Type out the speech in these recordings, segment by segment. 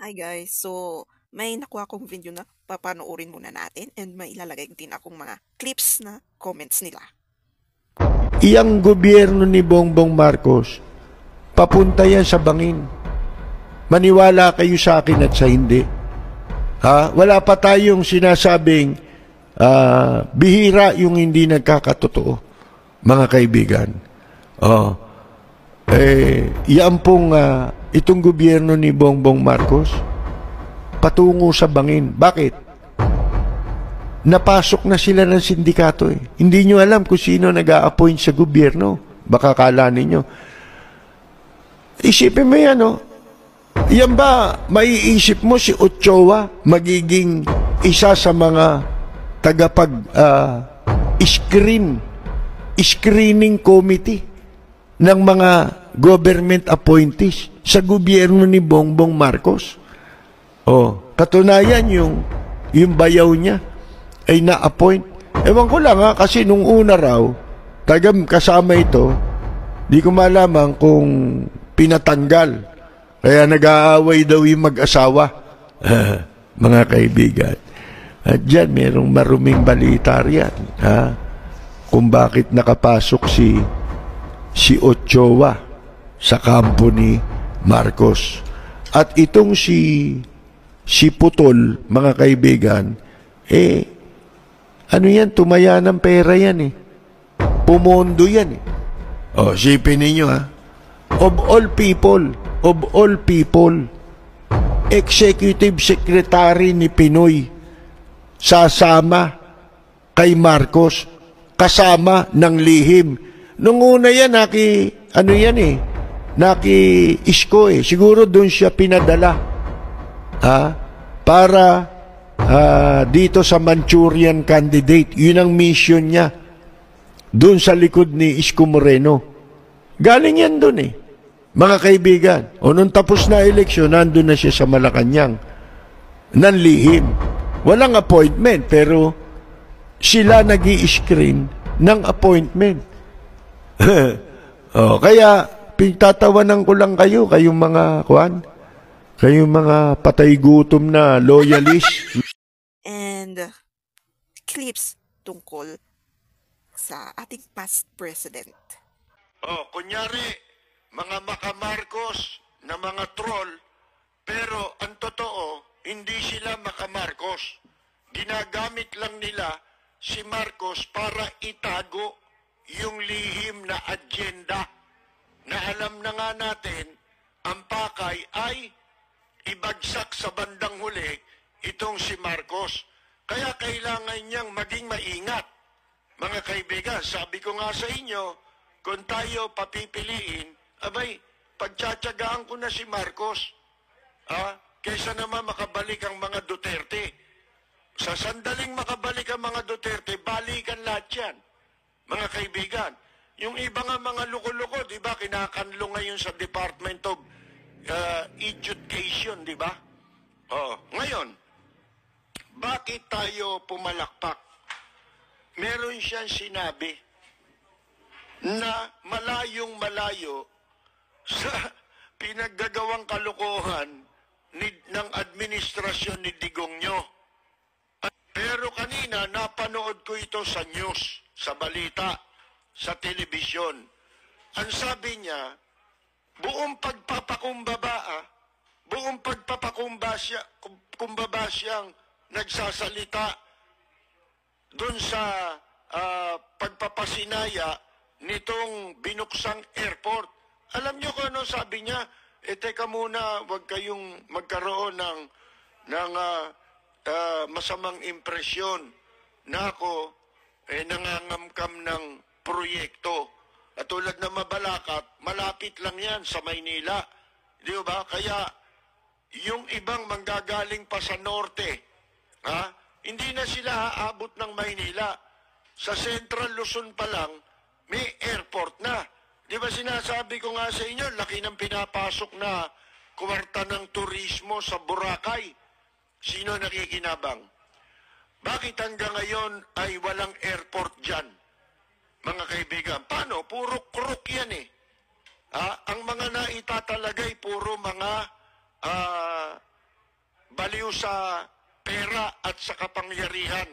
Hi guys, so may nakuha akong video na papanoorin muna natin and may ilalagay din akong mga clips na comments nila. Iyang gobyerno ni Bongbong Marcos, papunta yan sa bangin. Maniwala kayo sa akin at sa hindi. Wala pa tayong sinasabing bihira yung hindi nagkakatotoo, mga kaibigan. Yan pong itong gobyerno ni Bongbong Marcos, patungo sa bangin. Bakit? Napasok na sila ng sindikato eh. Hindi nyo alam kung sino nag-a-appoint sa gobyerno. Baka kala ninyo. Isipin mo yan, oh. Yan ba, maiisip mo si Ochoa magiging isa sa mga screening committee ng mga government appointees sa gobyerno ni Bongbong Marcos? Katunayan yung bayaw niya ay na-appoint. Ewan ko lang kasi nung una raw, kasama ito, di ko malaman kung pinatanggal. Kaya nag-aaway daw yung mag-asawa. Mga kaibigan. At dyan, merong maruming balita riyan. Kung bakit nakapasok si Ochoa sa kampo ni Marcos. At itong si Putol, mga kaibigan, ano yan, tumaya ng pera yan eh. Pumondo yan eh. Sipin ninyo Of all people, executive secretary ni Pinoy, sasama kay Marcos, kasama ng lihim. Nung una yan, naki-isko eh. Siguro doon siya pinadala. Para dito sa Manchurian candidate. Yun ang mission niya. Doon sa likod ni Isko Moreno. Galing yan doon eh. Mga kaibigan. Nung tapos na eleksyon, nandun na siya sa Malacanang. Nanlihim. Walang appointment, pero sila nag-i-screen ng appointment. Kaya, pinagtatawanan ko lang kayo, kayong mga patay gutom na loyalist. And clips tungkol sa ating past president. Kunyari, mga makamarcos na mga troll, pero ang totoo, hindi sila makamarcos. Ginagamit lang nila si Marcos para itago yung lihim na agenda na alam na nga natin, ang pakay ay ibagsak sa bandang huli itong si Marcos. Kaya kailangan niyang maging maingat. Mga kaibigan, sabi ko nga sa inyo, kung tayo papipiliin, pagtsatsagaan ko na si Marcos, kaysa naman makabalik ang mga Duterte. Sa sandaling makabalik ang mga Duterte, balikan lahat yan. Mga kaibigan, yung iba nga mga luko-luko, di ba, kinakanlo ngayon sa Department of Education, di ba? Ngayon, bakit tayo pumalakpak? Meron siyang sinabi na malayong malayo sa pinaggagawang kalokohan ng administrasyon ni Digongyo. Pero kanina, napanood ko ito sa news, sa balita, sa telebisyon. Ang sabi niya, buong pagpapakumbaba siyang nagsasalita doon sa pagpapasinaya nitong binuksang airport. Alam niyo kung ano sabi niya? Teka muna, huwag kayong magkaroon ng masamang impresyon na ako nangangamkam ng proyekto. Katulad na Mabalacat, malapit lang yan sa Maynila. Di ba? Kaya yung ibang manggagaling pa sa norte, hindi na sila aabot ng Maynila. Sa Central Luzon pa lang, may airport na. Di ba sinasabi ko nga sa inyo, laki ng pinapasok na kwarta ng turismo sa Boracay. Sino nakikinabang? Bakit hanggang ngayon ay walang airport dyan? Mga kaibigan, paano? Puro krok yan eh. Ang mga naitatalagay, puro mga aliw sa pera at sa kapangyarihan.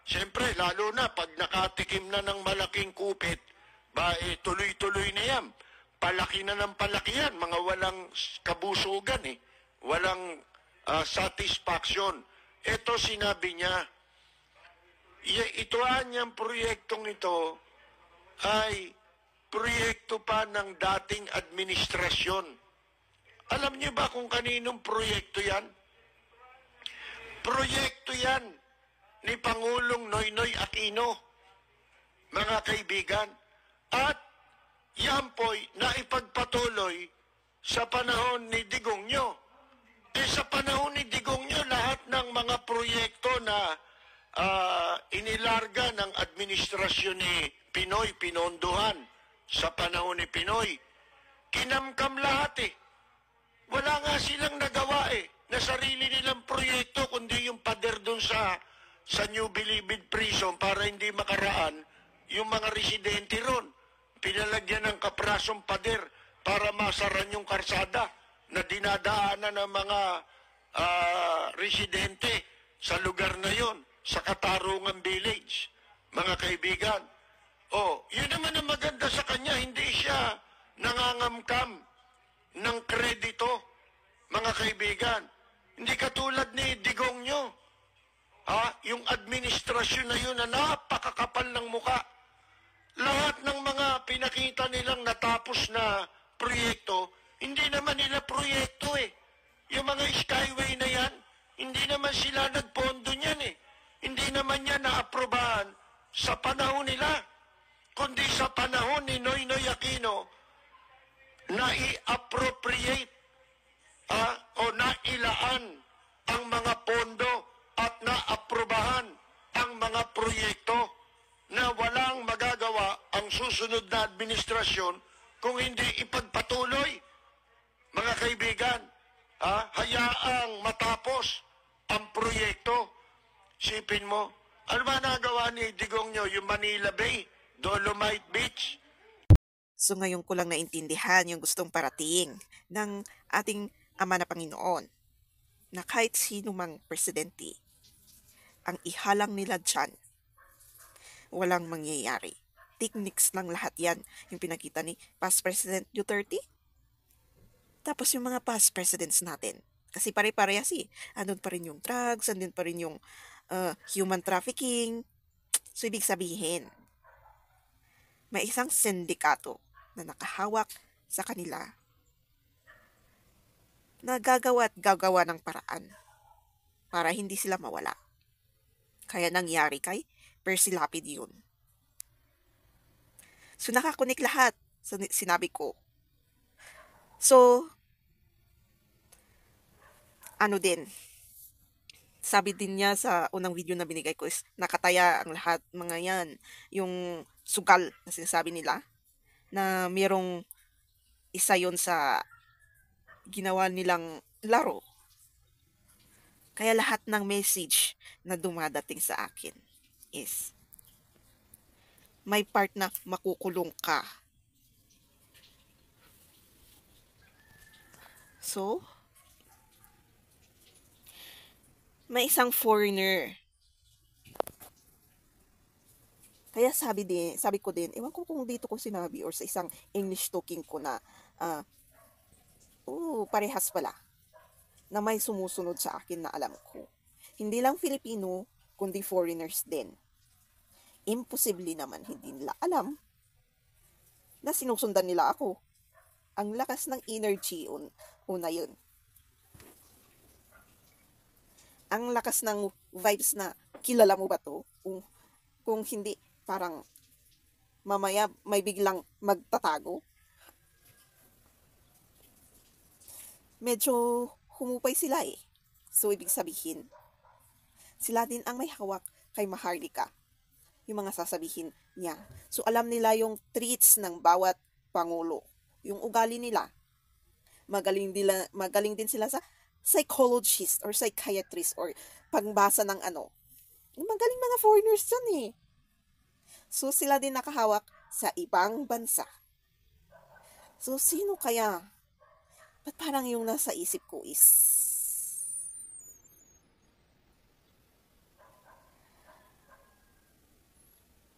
Siyempre, lalo na pag nakatikim na ng malaking kupit, tuloy-tuloy na yan. Palaki na ng palaki yan, mga walang kabusugan Walang satisfaction. Ito sinabi niya, ituan niyang proyektong ito ay proyekto pa ng dating administrasyon. Alam niyo ba kung kaninong proyekto yan? Proyekto yan ni Pangulong Noynoy Aquino, mga kaibigan. At yan po'y naipagpatuloy sa panahon ni Digongyo. Sa panahon ni Digongyo, lahat ng mga proyekto na inilarga ng administrasyon ni Pinoy, pinondohan sa panahon ni Pinoy, kinamkam lahat Wala nga silang nagawa na sarili nilang proyekto, kundi yung pader dun sa New Bilibid Prison para hindi makaraan yung mga residente ron. Pinalagyan ng kaprasong pader para masaran yung karsada na dinadaanan ng mga residente sa lugar na yon, sa Katarungan Village, mga kaibigan. Yun naman ang maganda sa kanya, hindi siya nangangamkam ng kredito, mga kaibigan. Hindi katulad ni Digongyo. Yung administrasyon na yun na napakakapal ng muka. Lahat ng mga pinakita nilang natapos na proyekto, hindi naman nila proyekto Yung mga skyway na yan, hindi naman sila nagpondo niyan Hindi naman yan naaprobahan sa panahon nila, kundi sa panahon ni Noynoy Aquino, na i-appropriate o nailaan ang mga pondo at naaprobahan ang mga proyekto na walang magagawa ang susunod na administrasyon kung hindi ipagpatuloy, mga kaibigan. Hayaang matapos ang proyekto. Sipin mo, ano ba nagawa ni Digongyo? Yung Manila Bay, Dolomite Beach. So ngayon ko lang naintindihan yung gustong parating ng ating Ama na Panginoon, na kahit sino mang presidente, ang ihalang nila dyan, walang mangyayari. Techniques lang lahat yan, yung pinakita ni past President Duterte. Tapos yung mga past presidents natin, kasi pare-parehas andun pa rin yung drugs, andun pa rin yung human trafficking. So ibig sabihin, may isang sindikato na nakahawak sa kanila na gagawa at gagawa ng paraan para hindi sila mawala. Kaya nangyari kay Percy Lapid yun. So nakakunik lahat sa sinabi ko. So, sabi din niya sa unang video na binigay ko is nakataya ang lahat mga yan. Yung sugal na sinasabi nila na mayroong isa yon sa ginawa nilang laro. Kaya lahat ng message na dumadating sa akin is may part na makukulong ka. So, may isang foreigner. Kaya sabi ko din, ewan ko kung dito ko sinabi or sa isang English talking ko na parehas pala na may sumusunod sa akin na alam ko. Hindi lang Filipino, kundi foreigners din. Imposible naman hindi nila alam na sinusundan nila ako. Ang lakas ng energy, una yun. Ang lakas ng vibes na kilala mo ba to? Kung hindi, parang mamaya may biglang magtatago. Medyo humupay sila So, ibig sabihin, sila din ang may hawak kay Maharlika. Yung mga sasabihin niya. So, alam nila yung traits ng bawat pangulo. Yung ugali nila. Magaling din sila sa psychologist or psychiatrist or pagbasa ng Magaling mga foreigners dyan So, sila din nakahawak sa ibang bansa. So, sino kaya? Ba't parang yung nasa isip ko is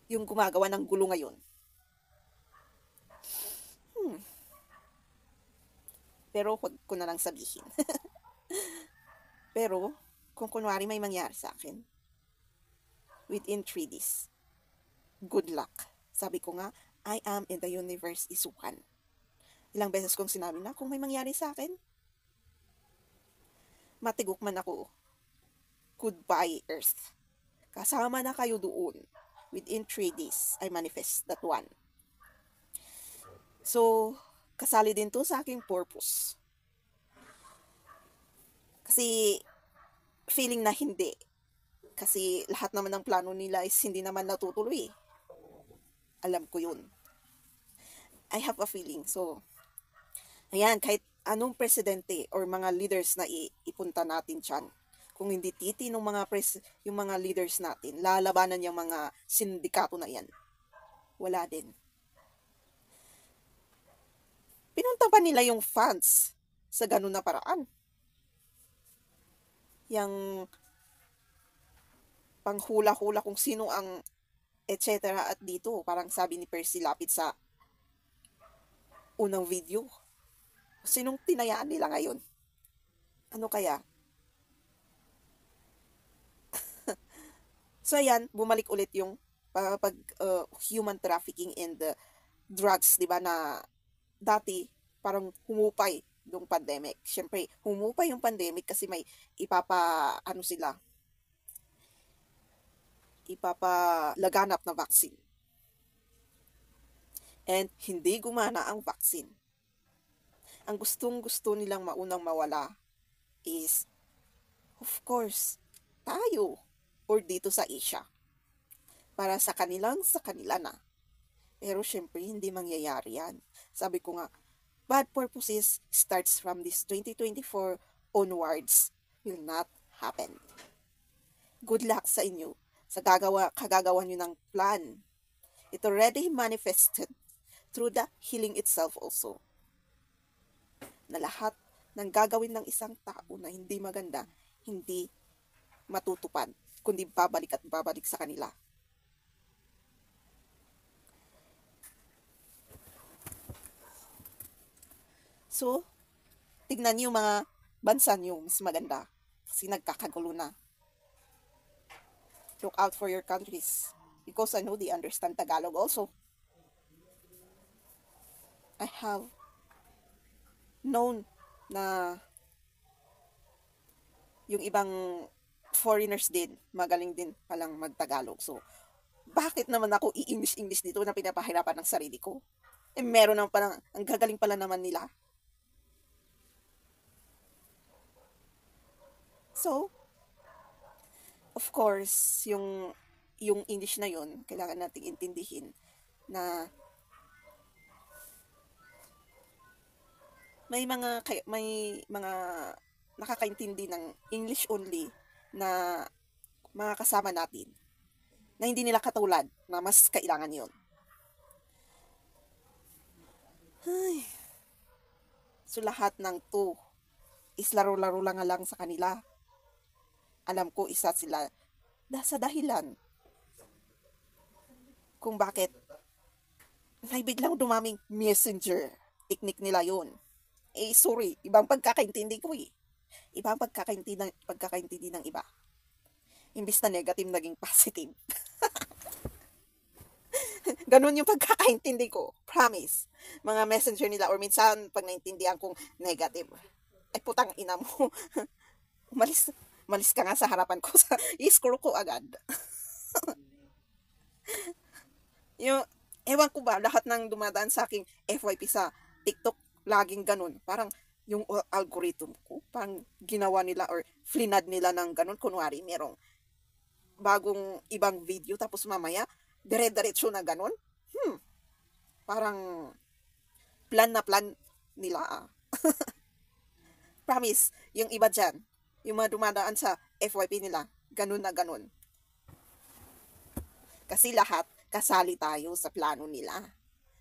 yung gumagawa ng gulo ngayon. Pero wag ko na lang sabihin. Pero, kung kunwari may mangyari sa akin, within 3 days, good luck. Sabi ko nga, I am in the universe is one. Ilang beses kong sinabi na, kung may mangyari sa akin, matigok man ako. Goodbye, Earth. Kasama na kayo doon. Within 3 days, I manifest that one. So, kasali din to sa aking purpose. Kasi, feeling na hindi. Kasi lahat naman ng plano nila is hindi naman natutuloy. Alam ko yun. I have a feeling. So, ayan, kahit anong presidente or mga leaders na ipunta natin dyan, kung hindi titi ng yung mga leaders natin, lalabanan yung mga sindikato na yan. Wala din. Pinunta pa nila yung funds sa ganun na paraan. Yang panghula-hula kung sino ang etc. At dito, parang sabi ni Percy Lapid sa unang video, sinong tinayaan nila ngayon? Ano kaya? So ayan, bumalik ulit yung human trafficking and drugs, di ba, na dati parang humupay yung pandemic. Siyempre, humupay yung pandemic kasi may ipapalaganap na vaccine. And hindi gumana ang vaccine. Ang gustong-gusto nilang maunang mawala is, of course, tayo or dito sa Asia. Para sa kanila na. Pero syempre, hindi mangyayari yan. Sabi ko nga, bad purposes starts from this 2024 onwards will not happen. Good luck sa inyo sa kagagawa nyo ng plan. It already manifested through the healing itself also. Na lahat ng gagawin ng isang tao na hindi maganda, hindi matutupad, kundi babalik at babalik sa kanila. So, tignan niyo yung mga bansa niyo, mas maganda. Kasi nagkakagulo na. Look out for your countries. Because I know they understand Tagalog also. I have known na yung ibang foreigners din, magaling din palang mag-Tagalog. So, bakit naman ako i-English dito na pinapahirapan ng sarili ko? Eh, meron naman palang, ang gagaling pala naman nila. So, of course, yung English na yun, kailangan nating intindihin na may mga nakakaintindi ng English only na mga kasama natin na hindi nila katulad na mas kailangan yun. Ay. So lahat ng to is laro-laro lang sa kanila. Alam ko isa sila sa dahilan kung bakit may biglang dumaming messenger. Teknik nila yun. Eh, sorry, ibang pagkakaintindi ko eh. Ibang pagkakaintindi ng iba. Imbis na negative, naging positive. Ganun yung pagkakaintindi ko. Promise. Mga messenger nila or minsan pag naintindihan kong negative. Eh, putang ina mo. Malis ka nga sa harapan ko. I-scroll ko agad. Yung, ewan ko ba, lahat ng dumadaan sa aking FYP sa TikTok, laging ganun. Parang yung algorithm ko, parang ginawa nila or flinad nila ng ganun. Kunwari, merong bagong ibang video, tapos mamaya, dire-diretso na ganun. Parang plan na plan nila. Promise, yung iba dyan, yung mga dumadaan sa FYP nila, ganun na ganun. Kasi lahat, kasali tayo sa plano nila.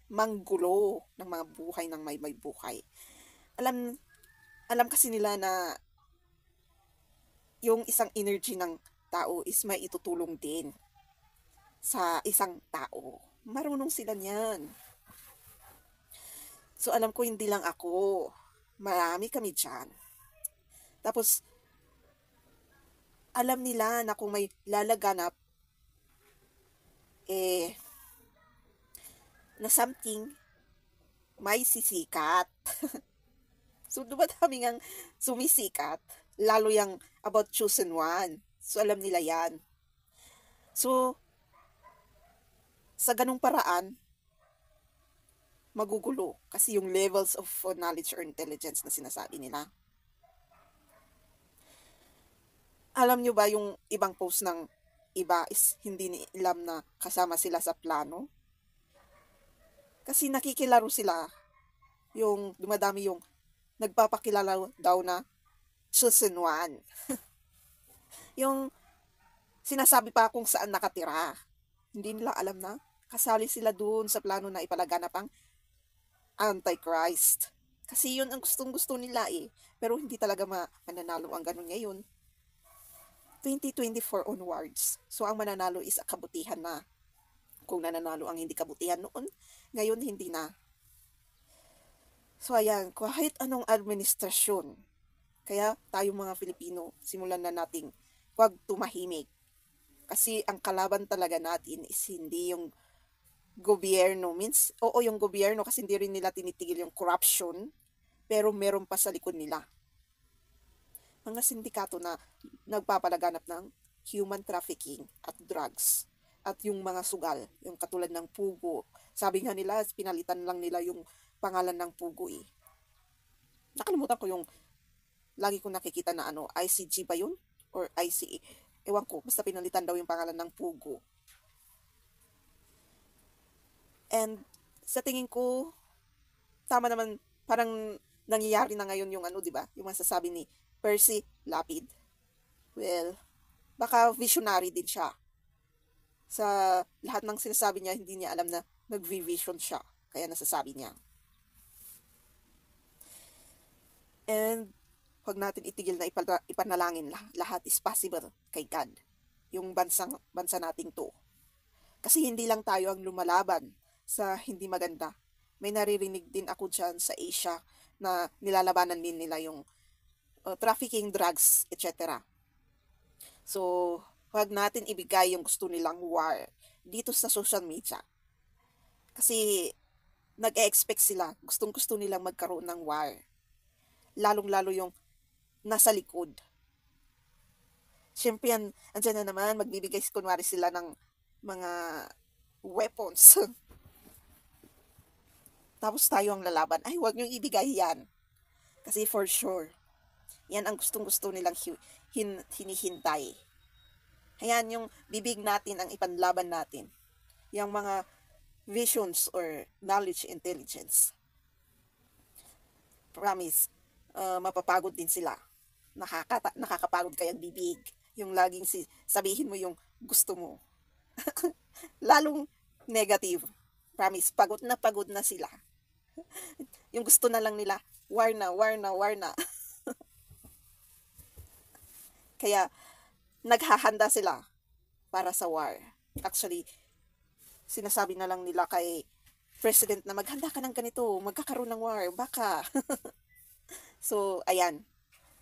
Manggulo ng mga buhay ng may buhay. Alam kasi nila na yung isang energy ng tao is may itutulong din sa isang tao. Marunong sila niyan. So alam ko hindi lang ako. Marami kami dyan. Tapos alam nila na kung may lalaganap, na something, may sisikat. So, dumadami ang sumisikat, lalo yung about chosen one. So, alam nila yan. So, sa ganung paraan, magugulo. Kasi yung levels of knowledge or intelligence na sinasabi nila. Alam nyo ba yung ibang post ng iba is hindi alam na kasama sila sa plano? Kasi nakikilaro sila. Yung dumadami yung nagpapakilala daw na chosen one. Yung sinasabi pa kung saan nakatira. Hindi nila alam na kasali sila doon sa plano na ipalaganap ang Antichrist. Kasi yun ang gustong-gusto nila eh. Pero hindi talaga mananalo ang ganun ngayon. 2024 onwards. So ang mananalo is kabutihan na. Kung nananalo ang hindi kabutihan noon, ngayon hindi na. So ayan, kahit anong administrasyon, kaya tayo mga Filipino, simulan na nating huwag tumahimik. Kasi ang kalaban talaga natin is hindi yung gobyerno. Means, oo yung gobyerno kasi hindi rin nila tinitigil yung corruption, pero meron pa sa likod nila. Mga sindikato na nagpapalaganap ng human trafficking at drugs. At yung mga sugal, yung katulad ng pugo. Sabi nga nila, pinalitan lang nila yung pangalan ng pugo eh. Nakalimutan ko yung lagi kong nakikita na ICG ba yun? Or ICE? Ewan ko, basta pinalitan daw yung pangalan ng pugo. And sa tingin ko, tama naman, parang nangyayari na ngayon yung di ba? Yung masasabi ni Percy Lapid. Well, baka visionary din siya. Sa lahat ng sinasabi niya, hindi niya alam na nag-vision siya. Kaya nasasabi niya. And huwag natin itigil na ipanalangin lahat is possible kay God. Yung bansa nating to. Kasi hindi lang tayo ang lumalaban sa hindi maganda. May naririnig din ako dyan sa Asia na nilalabanan din nila yung trafficking, drugs, etc. So, huwag natin ibigay yung gusto nilang war dito sa social media. Kasi nag-e-expect sila, gustong-gusto nilang magkaroon ng war. Lalong-lalo yung nasa likod. Siyempre yan, andyan na naman, magbibigay kunwari sila ng mga weapons. Tapos tayo ang lalaban. Ay, huwag niyong ibigay yan. Kasi for sure, yan ang gustong-gusto nilang hinihintay. Ayan, yung bibig natin ang ipanlaban natin. Yung mga visions or knowledge intelligence. Promise, mapapagod din sila. Nakakapagod kayang bibig. Yung laging sabihin mo yung gusto mo. Lalong negative. Promise, pagod na sila. Yung gusto na lang nila, war na. Kaya, naghahanda sila para sa war. Actually, sinasabi na lang nila kay President na maghanda ka ng ganito, magkakaroon ng war, baka. So, ayan.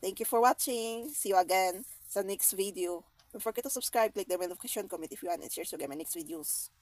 Thank you for watching. See you again sa next video. Don't forget to subscribe, click the bell notification, comment if you want, and share so get my next videos.